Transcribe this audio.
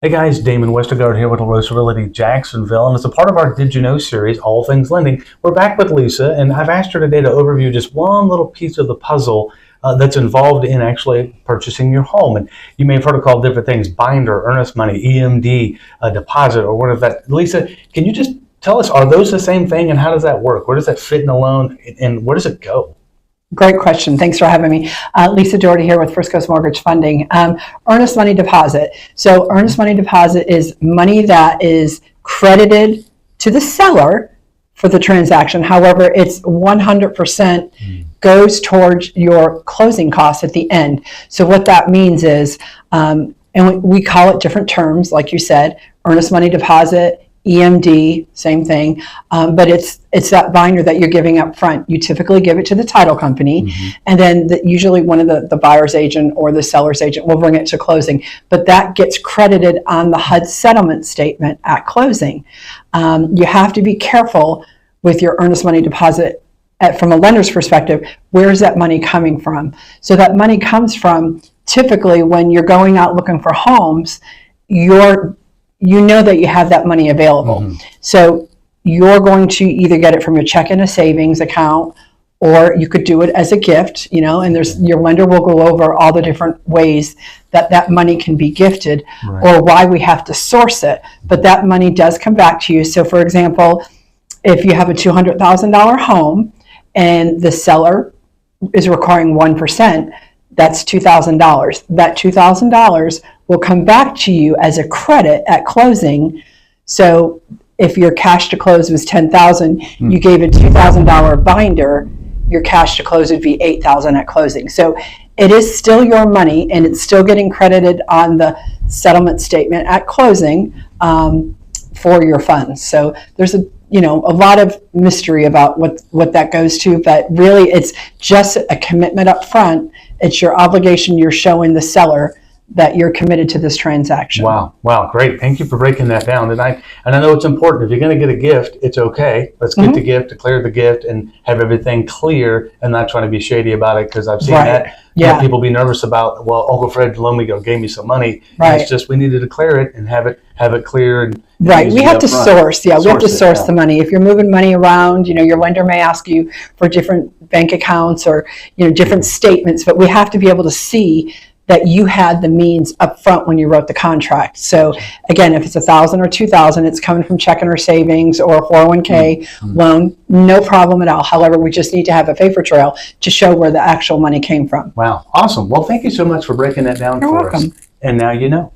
Hey guys, Daymond Westergard here with Rosa Realty Jacksonville, and as a part of our Did You Know series, All Things Lending, we're back with Lisa, and I've asked her today to overview just one little piece of the puzzle that's involved in actually purchasing your home. And you may have heard it called different things: binder, earnest money, EMD, deposit, or whatever that. Lisa, can you just tell us, are those the same thing, and how does that work? Where does that fit in a loan, and where does it go? Great question. Thanks for having me. Lisa Doherty here with First Coast Mortgage Funding. Earnest Money Deposit. So Earnest Money Deposit is money that is credited to the seller for the transaction. However, it's 100% goes towards your closing costs at the end. So what that means is, and we call it different terms, like you said, Earnest Money Deposit, EMD, same thing, but it's that binder that you're giving up front. You typically give it to the title company, and then usually one of the buyer's agent or the seller's agent will bring it to closing, but that gets credited on the HUD settlement statement at closing. You have to be careful with your earnest money deposit from a lender's perspective. Where's that money coming from? So that money comes from, typically when you're going out looking for homes, you know that you have that money available. So you're going to either get it from your checking or savings account, or you could do it as a gift, and your lender will go over all the different ways that money can be gifted, or why we have to source it. But that money does come back to you. So for example, if you have a $200,000 home and the seller is requiring 1%, that's $2,000. That $2,000 will come back to you as a credit at closing. So if your cash to close was $10,000, you gave a $2,000 binder, your cash to close would be $8,000 at closing. So it is still your money, and it's still getting credited on the settlement statement at closing for your funds. So there's a lot of mystery about what that goes to, but really it's just a commitment up front. It's your obligation. You're showing the seller that you're committed to this transaction. Wow, great. Thank you for breaking that down. And I know it's important. If you're going to get a gift, it's okay. Let's get the gift, declare the gift, and have everything clear, and not trying to be shady about it, because I've seen that. People be nervous about, well, Uncle Fred gave me some money. It's just, we need to declare it and have it clear. And we have to source. We have to source the money. If you're moving money around, your lender may ask you for different bank accounts or different statements, but we have to be able to see that you had the means up front when you wrote the contract. So again, if it's $1,000 or $2,000, it's coming from checking or savings or a 401k loan, no problem at all. However, we just need to have a paper trail to show where the actual money came from. Wow, awesome. Well, thank you so much for breaking that down for us. You're welcome. And now you know.